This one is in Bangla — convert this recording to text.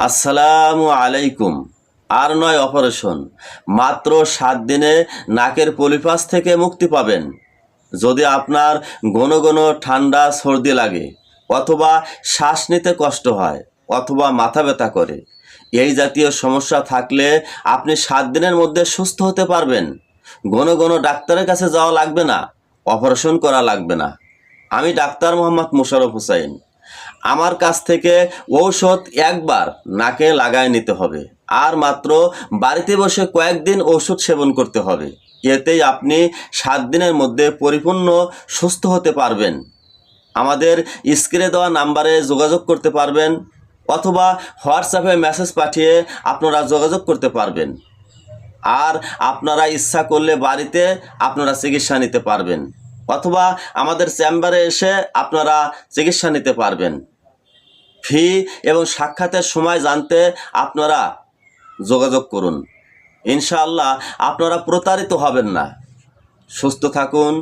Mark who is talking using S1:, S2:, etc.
S1: আসসালামু আলাইকুম। আর নয় অপারেশন, মাত্র 7 দিনে নাকের পলিপাস থেকে মুক্তি পাবেন। যদি আপনার ঘন ঘন ঠান্ডা সর্দি লাগে, অথবা শ্বাস নিতে কষ্ট হয়, অথবা মাথা ব্যথা করে, এই জাতীয় সমস্যা থাকলে আপনি 7 দিনের মধ্যে সুস্থ হতে পারবেন। ঘন ঘন ডাক্তারের কাছে যাওয়া লাগবে না, অপারেশন করা লাগবে না। আমি ডাক্তার মোহাম্মদ মোশাররফ হোসাইন। আমার কাছ থেকে ঔষধ একবার নাকে লাগায় নিতে হবে, আর মাত্র বাড়িতে বসে কয়েকদিন ওষুধ সেবন করতে হবে। এতেই আপনি 7 দিনের মধ্যে পরিপূর্ণ সুস্থ হতে পারবেন। আমাদের স্ক্রিনে দেওয়া নাম্বারে যোগাযোগ করতে পারবেন, অথবা হোয়াটসঅ্যাপে মেসেজ পাঠিয়ে আপনারা যোগাযোগ করতে পারবেন। আর আপনারা ইচ্ছা করলে বাড়িতে আপনারা চিকিৎসা নিতে পারবেন, অথবা আমাদের চেম্বারে এসে আপনারা চিকিৎসা নিতে পারবেন। ফি এবং সাক্ষাতের সময় জানতে আপনারা যোগাযোগ করুন। ইনশাআল্লাহ আপনারা প্রতারিত হবেন না। সুস্থ থাকুন।